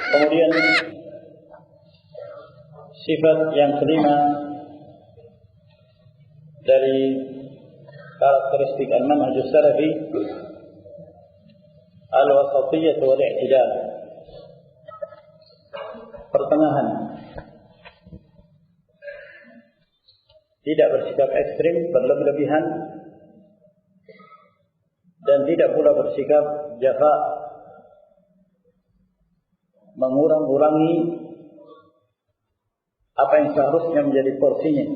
Kemudian sifat yang kelima dari karakteristik al-manhaj as-salafi al-wasatiyah wal i'tidal, pertengahan, tidak bersikap ekstrim berlebihan dan tidak pula bersikap jafa, mengurang-urangi apa yang seharusnya menjadi porsinya,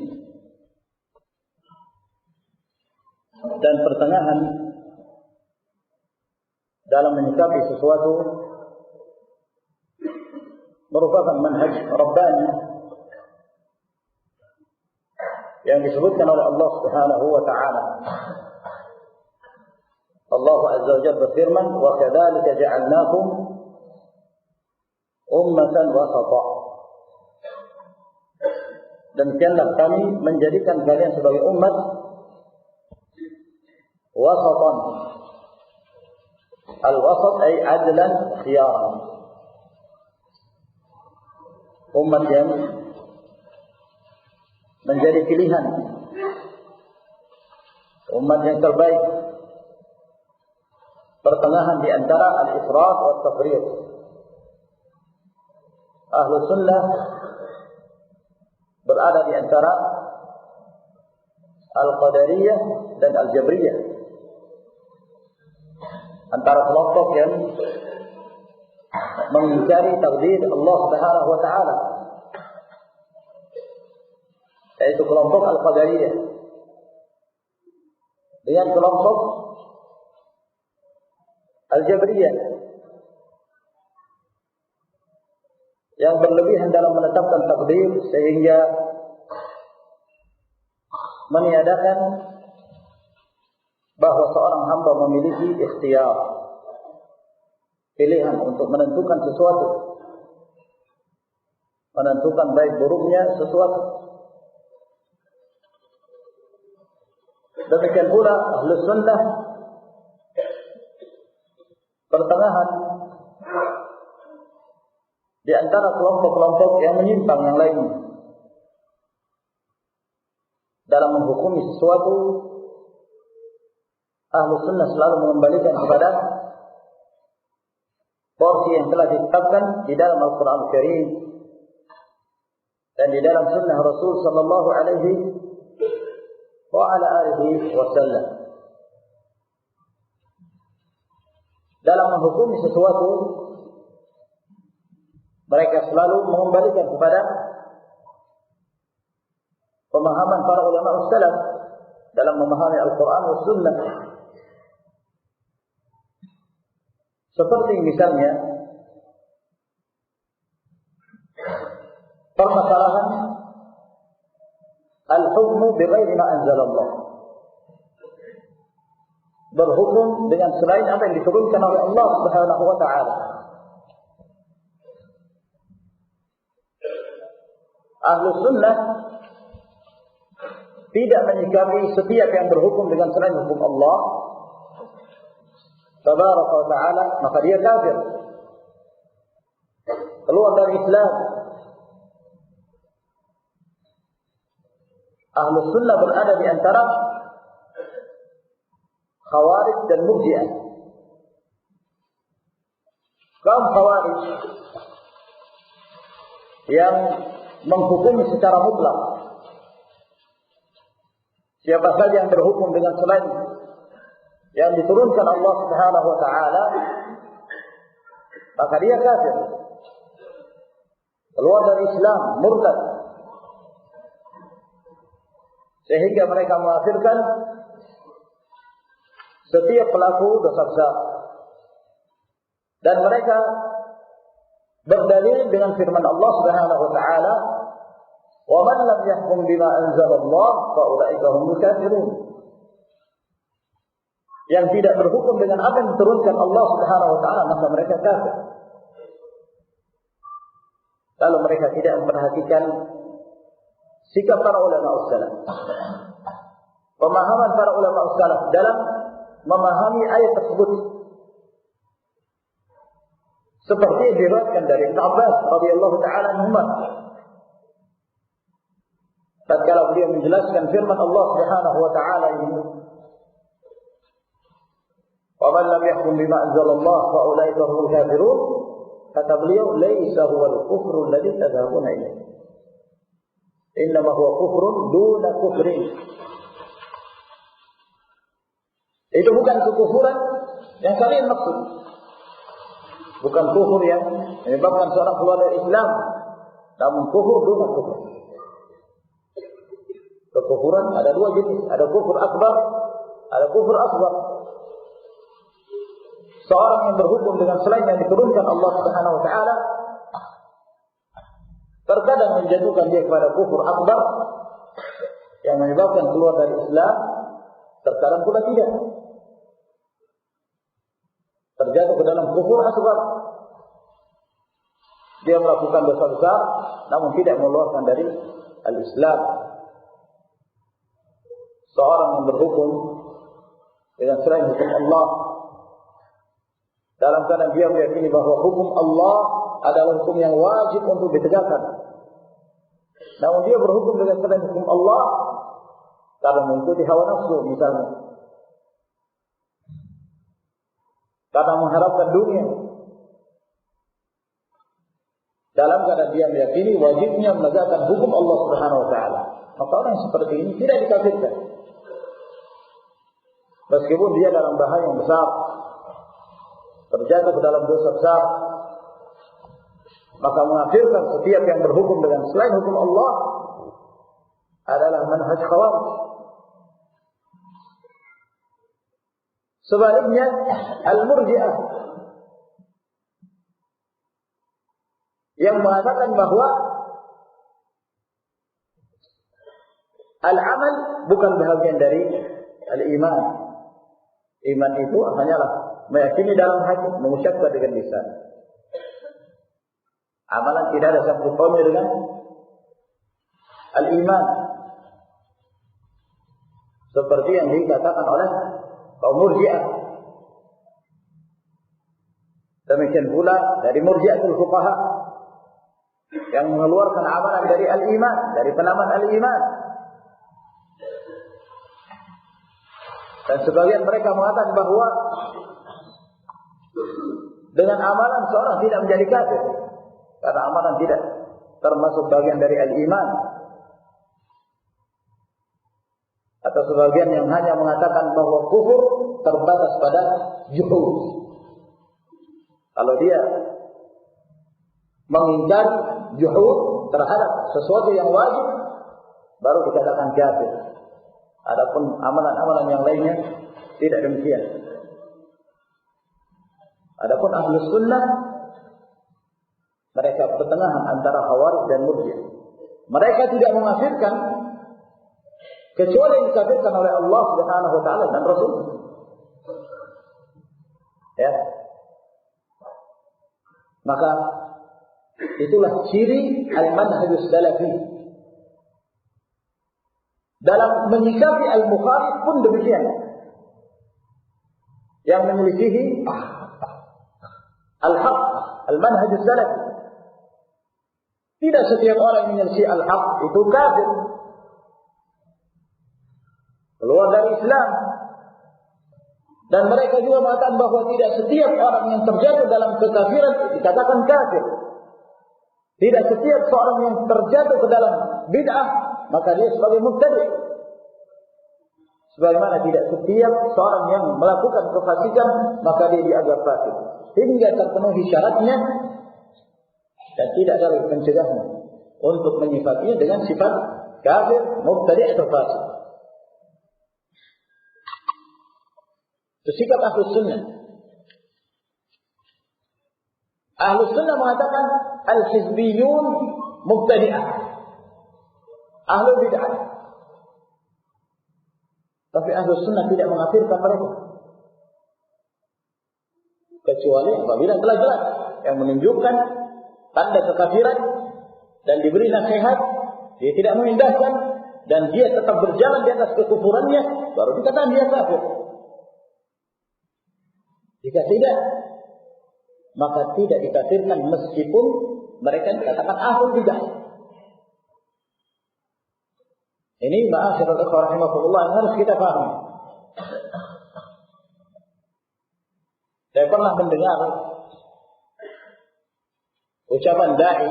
dan pertengahan dalam menyikapi sesuatu merupakan manhaj Rabbani yang disebutkan oleh Allah Subhanahu wa taala. Allah Azza wa Jalla berfirman, "Wa kadzalika ja'alnakum ummatan wasata." Demikianlah kami menjadikan kalian sebagai umat wasatan. Al-wasat ay adlan khiyaran. Umat yang menjadi pilihan, umat yang terbaik, pertengahan di antara al-ifrat wa tafriq. Ahlu sunnah berada di antara al-qadariyah dan al-jabriyah, antara kelompok yang mengingkari takdir Allah Subhanahu wa taala, yaitu kelompok al-qadariyah, dengan kelompok al-jabriyah yang berlebihan dalam menetapkan takdir sehingga meniadakan bahwa seorang hamba memiliki ikhtiyar, pilihan untuk menentukan sesuatu, menentukan baik buruknya sesuatu. Demikian pula ahlu sunnah pertengahan di antara kelompok-kelompok yang menyimpang yang lain dalam menghukumi sesuatu. Ahlu sunnah selalu mengembalikan kepada porsi yang telah ditetapkan di dalam Al-Quran Al-Karim dan di dalam sunnah Rasul sallallahu alaihi wa ala alihi wasallam. Dalam menghukumi sesuatu, mereka selalu mengembalikan kepada pemahaman para ulama salaf dalam memahami Al-Quran dan Sunnah. Seperti misalnya permasalahan al-hukmu bighairi ma anzalallah, berhukum dengan selain apa yang diturunkan oleh Allah Subhanahu wa taala. Ahlu sunnah tidak menyikapi setiap yang berhukum dengan selain hukum Allah Tabaraka wa ta'ala, maka dia kafir, keluar dari Islam. Ahlu sunnah berada di antara Khawarij dan Murji'ah. Kaum Khawarij yang menghukumi secara mutlak siapa saja yang berhukum dengan selain yang diturunkan Allah Subhanahu wa taala, maka dia kafir, keluar dari Islam, murtad, sehingga mereka mengkafirkan setiap pelaku dosa besar. Dan mereka berdalil dengan firman Allah Subhanahu wa taala, "Wa man lam yahkum bima anzalallah fa ulaika humul kafirun." Yang tidak berhukum dengan apa yang diturunkan Allah Subhanahu wa taala, maka mereka kafir. Lalu mereka tidak memperhatikan sikap para ulama salaf, pemahaman para ulama salaf dalam memahami ayat tersebut, Seperti yang diriwayatkan dari Ibnu Abbas radhiyallahu taala anhuma. Tatkala beliau menjelaskan firman Allah Subhanahu wa taala ini, "Wa man lam yahkum bima anzalallah fa ulaika humul kafirun." Kata beliau, "Laisa huwal kufru alladhi tadhabuna ilayhi. Innama huwa kufrun duna kufrin." Itu bukan kekufuran yang kalian maksud. Bukan kufur yang menyebabkan seorang keluar dari Islam, namun kufur duna kufur. Kekufuran ada dua jenis, ada kufur akbar, ada kufur asghar. Seorang yang berhukum dengan selain yang diturunkan Allah Subhanahu wa taala terkadang menjatuhkan dia kepada kufur akbar yang menyebabkan keluar dari Islam, terkadang pula tidak. Terjatuh ke dalam kufur asghar. Dia melakukan dosa besar namun tidak mengeluarkan dari al-Islam. Seorang yang berhukum dengan selain hukum Allah dalam keadaan dia meyakini bahwa hukum Allah adalah hukum yang wajib untuk ditegakkan, namun dia berhukum dengan selain hukum Allah karena mengikuti hawa nafsu misalnya, karena mengharapkan dunia, dalam keadaan dia meyakini wajibnya menegakkan hukum Allah Subhanahu wa taala, maka orang seperti ini tidak dikafirkan. Meskipun dia dalam bahaya yang besar, terjatuh ke dalam dosa besar, maka mengafirkan setiap yang berhukum dengan selain hukum Allah adalah manhaj khawarij. Sebaliknya al-murji'ah yang mengatakan bahwa al-amal bukan bahagian dari al-iman. Iman itu hanyalah meyakini dalam hati, mengucapkan dengan lisan. Amalan tidak ada sangkut pautnya dengan al-iman. Seperti yang dikatakan oleh kaum Murji'ah. Demikian pula dari Murji'atul Fuqaha yang mengeluarkan amalan dari al-iman, dari penamaan al-iman. Dan sebagian mereka mengatakan bahwa dengan amalan seorang tidak menjadi kafir, karena amalan tidak termasuk bagian dari al-iman. Atau sebagian yang hanya mengatakan bahwa kufur terbatas pada juhud. Kalau dia mengingkari juhud terhadap sesuatu yang wajib, baru dikatakan kafir. Adapun amalan-amalan yang lainnya tidak demikian. Adapun Ahlus Sunnah, mereka pertengahan antara Khawarij dan Murji'ah. Mereka tidak mengkafirkan kecuali yang dikafirkan oleh Allah Subhanahu wa taala dan Rasul. Ya. Maka itulah ciri al-manhajus salafi. Dalam menyikapi al-mukhalif pun demikian. Yang menyelisihi al-haq, al-manhajus salafi. Tidak setiap orang yang menyelisihi al-haq itu kafir, keluar dari Islam. Dan mereka juga mengatakan bahwa tidak setiap orang yang terjatuh dalam kekafiran dikatakan kafir. Tidak setiap seorang yang terjatuh ke dalam bid'ah maka dia sebagai mubtadi'. Sebagaimana tidak setiap seorang yang melakukan kefasikan maka dia dianggap fasik. Hingga terpenuhi syaratnya dan tidak ada lagi pencegahan untuk menyifatinya dengan sifat kafir, mubtadi' atau fasik. Itu sikap Ahlus Sunnah. Ahlus Sunnah mengatakan al-hizbiyun mubtadi'ah, Ahlul bid'ah. Tapi Ahlus Sunnah tidak mengkafirkan mereka, kecuali apabila telah jelas yang menunjukkan tanda kekafiran dan diberi nasihat, dia tidak mengindahkan dan dia tetap berjalan di atas kekufurannya, baru dikatakan dia kafir. Jika tidak, maka tidak dikafirkan meskipun mereka dikatakan ahlul bidah. Ini ma'asyiral ikhwah rahimakumullah yang harus kita pahami. Saya pernah mendengar ucapan dai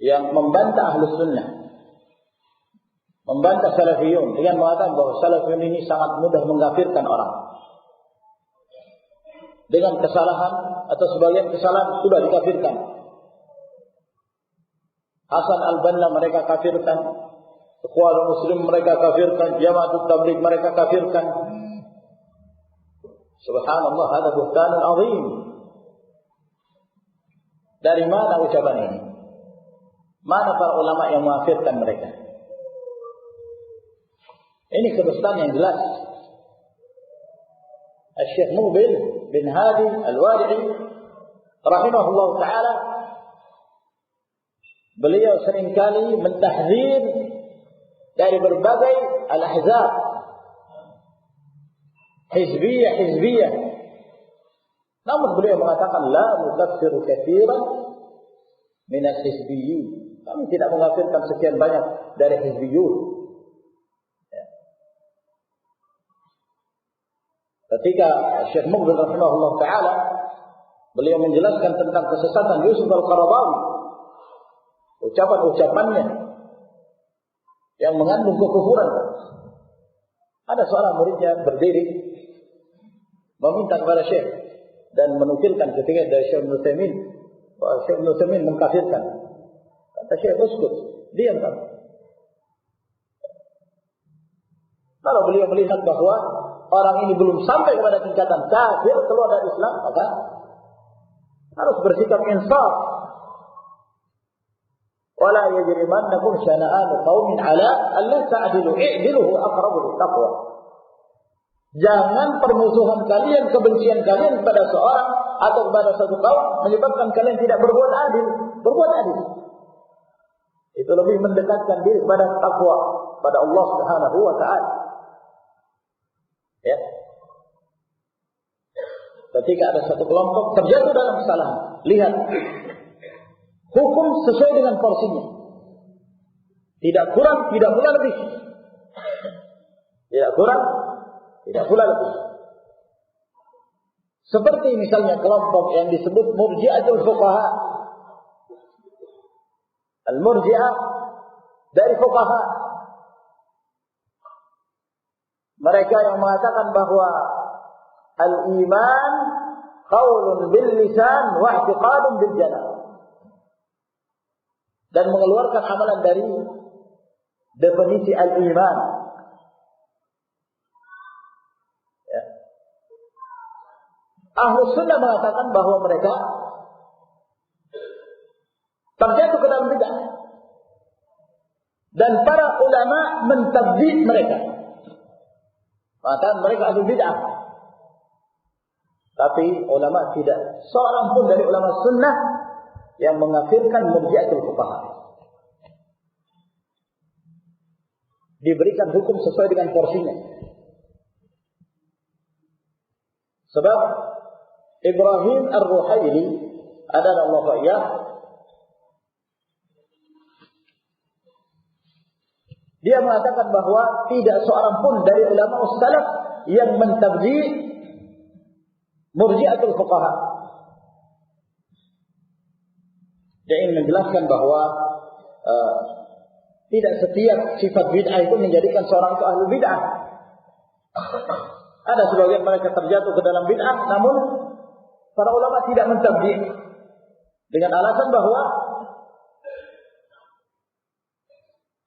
yang membantah ahlus sunnah, membantah salafiyun dengan mengatakan bahwa salafiyun ini sangat mudah mengkafirkan orang. Dengan kesalahan atau sebagian kesalahan sudah dikafirkan. Hasan al-Banna mereka kafirkan, Ikhwanul Muslim mereka kafirkan, Jama'atut Tabligh mereka kafirkan. Subhanallah, ada buhtanun azim. Dari mana ucapan ini? Mana para ulama yang mengkafirkan mereka? Ini kedustaan yang jelas. Syekh Mubil bin Hadi Al-Wadi'i rahimahullah ta'ala, beliau seringkali mentahdzir dari berbagai al-ahzab, hizbiyah. Namun beliau mengatakan la nukaffiru katsiran min al-hizbiyyin. Kami tidak mengkafirkan sekian banyak dari hizbiyun. Ketika Syekh Mubil rahimahullah ta'ala beliau menjelaskan tentang kesesatan Yusuf al-Qaradawi, ucapan-ucapannya yang mengandung kekufuran, ada seorang muridnya berdiri meminta kepada Syekh dan menukilkan ketika dari Syekh Ibnu Utsaimin bahwa Syekh Ibnu Utsaimin mengkafirkan. Kata Syekh, uskut, diam kamu. Kalau beliau melihat bahwa orang ini belum sampai kepada tingkatan kafir, keluar dari Islam, maka harus bersikap insaf. Wala yajrimannakum syana'anu qaumin 'ala alla ta'dilu, i'dilu aqrabu lit-taqwa. Jangan permusuhan kalian, kebencian kalian kepada seorang atau kepada satu kaum menyebabkan kalian tidak berbuat adil. Berbuat adil itu lebih mendekatkan diri kepada takwa, pada Allah Subhanahu wa ta'ala. Ya. Ketika ada satu kelompok terjatuh dalam kesalahan, lihat, hukum sesuai dengan porsinya. Tidak kurang, tidak pula lebih. Tidak kurang, tidak pula lebih. Seperti misalnya kelompok yang disebut Murji'atul Fuqaha. Al-Murji'ah dari fuqaha. Mereka yang mengatakan bahwa al-iman qaulun bil lisan wa i'tiqadun bil janan, dan mengeluarkan amalan dari definisi al-iman. Ya. Ahlus sunnah mengatakan bahwa mereka terjatuh ke dalam bid'ah, dan para ulama mentabdid mereka. Maka mereka ahli bid'ah. Tapi ulama tidak, seorang pun dari ulama sunnah yang mengafirkan Murji'atul Fuqaha. Diberikan hukum sesuai dengan porsinya. Sebab Ibrahim Ar-Ruhaili adalah Allah Ta'ala, dia mengatakan bahwa tidak seorang pun dari ulama salaf yang mentabdid Murji'atul Fuqaha. Dia ingin menjelaskan bahwa tidak setiap sifat bid'ah itu menjadikan seorang itu ahli bid'ah. Ada sebagian mereka terjatuh ke dalam bid'ah, namun para ulama tidak mentabdid dengan alasan bahwa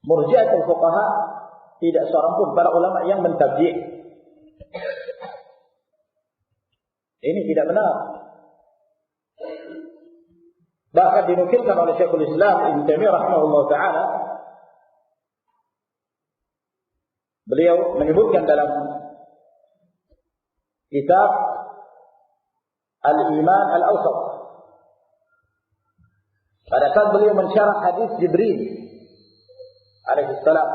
Murji'atul Fuqaha tidak seorang pun para ulama yang mentabdid. Ini tidak benar. Bahkan dinukilkan oleh Syekhul Islam Ibnu Taimiyah rahimahullah ta'ala, beliau menyebutkan dalam kitab Al-Iman Al-Awsat, pada saat beliau mensyarah hadis Jibril alaihi salam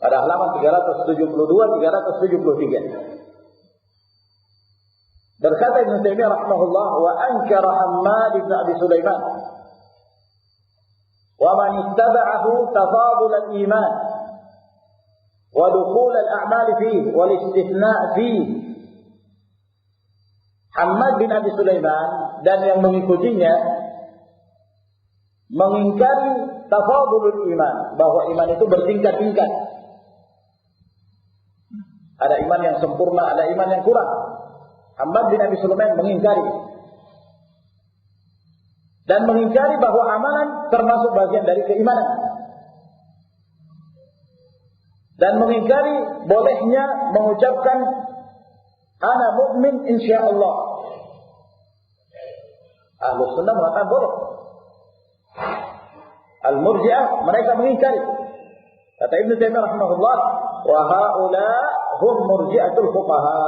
pada halaman 372-373, Berkata Ibnu Taimiyah rahimahullah, wa ankara Hammad bin Abi Sulaiman wa man ittaba'ahu tafadul al-iman wa dukhul al-a'mal fihi wal istithna' fihi. Hammad bin Abi Sulaiman dan yang mengikutinya mengingkari tafadulul iman, bahwa iman itu bertingkat-tingkat. Ada iman yang sempurna, ada iman yang kurang. Hammad bin Abi Sulaiman mengingkari. Dan mengingkari bahwa amalan termasuk bagian dari keimanan. Dan mengingkari bolehnya mengucapkan ana mu'min insyaallah. Ahlus sunnah mengatakan boleh. Al-Murji'ah mereka mengingkari. Kata Ibnu Taimiyah rahimahullah, wa haula hum murji'atul fuqaha.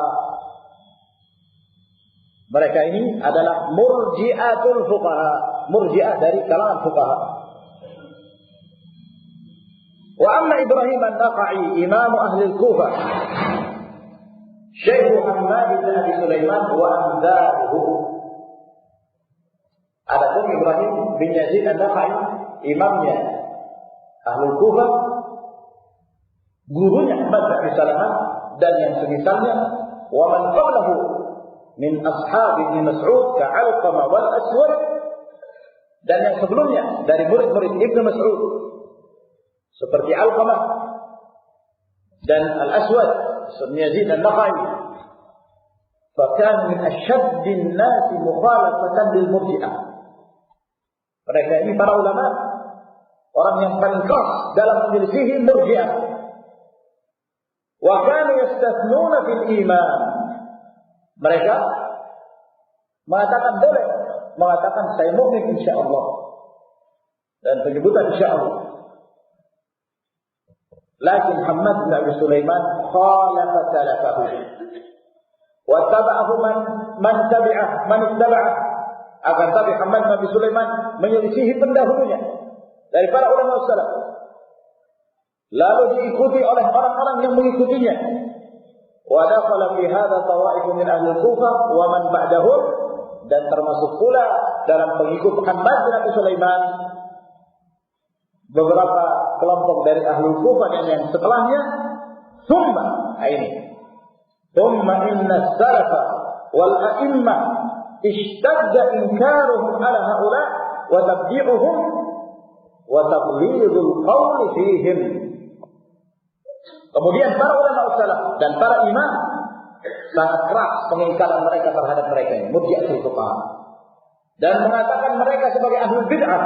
Mereka ini adalah murji'atul fuqaha, murji'ah dari kalangan fuqaha. Wa amma Ibrahim an-Naqai, imam ahli al-Kufah, Syekh Hammad bin Abi Sulaiman wa amdaluhu. Adapun Ibrahim bin Yazid an-Naqai, imamnya ahli al-Kufah, gurunya Ahmad bin Abi Sulaiman dan yang semisalnya, wa man qablahu min ashab Ibnu Mas'ud ka'Alqamah wal Aswad, dan yang sebelumnya dari murid-murid Ibnu Mas'ud seperti Alqamah dan Al-Aswad bin Yazid an-Nakhai, fakan min asyaddin nasi mukhalafatan lil Murji'ah. Mereka ini para ulama, orang yang paling keras dalam menyelisihi Murji'ah. Wa kanu yastathnuna fil iman. Mereka mengatakan boleh, mengatakan saya mukmin insyaallah, dan penyebutan insyaallah. Lakin Hammad bin Abi Sulaiman khalafa salafahu wa taba'ahu man ittaba'ah. Akan tapi Hammad bin Abi Sulaiman menyelisihi pendahulunya dari para ulama salaf, lalu diikuti oleh orang-orang yang mengikutinya. Wa dakhala fi hadha tawa'if min ahli Kufah wa man ba'dahum, dan termasuk pula dalam pengikut Hammad bin Abi Sulaiman beberapa kelompok dari ahli Kufah dan yang setelahnya. Thumma inna salafa wal a'immah ishtadda inkaruhum ala haula wa tabdi'uhum wa tablidul qawli fihim. Kemudian para ulama salaf dan para imam sangat keras pengingkaran mereka terhadap mereka ini, Murji'atul fuqaha, dan mengatakan mereka sebagai ahli bid'ah,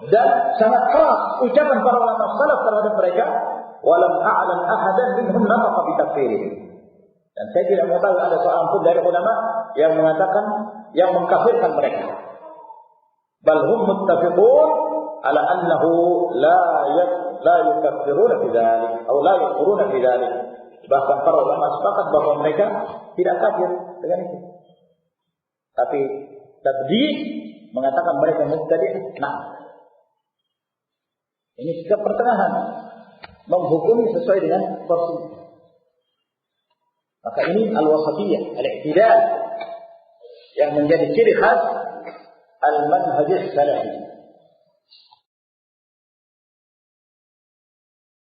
dan sangat keras ucapan para ulama salaf terhadap mereka. Walam a'lam ahadan minhum nafaqa bi takfirihim. Dan saya tidak mengetahui ada seorang pun dari ulama yang mengatakan, yang mengkafirkan mereka. Bal hum muttafiqun ala annahu la yukaffiruna fi dzalik atau la yakfuruna fi dzalik. Bahkan para ulama sepakat bahwa mereka tidak kafir dengan itu. Tapi tabdi' mengatakan mereka mubtadi'. Nah, ini sikap pertengahan, menghukumi sesuai dengan porsi. Maka ini al-wasatiyah, al-i'tidal, yang menjadi ciri khas al-manhaj salafi.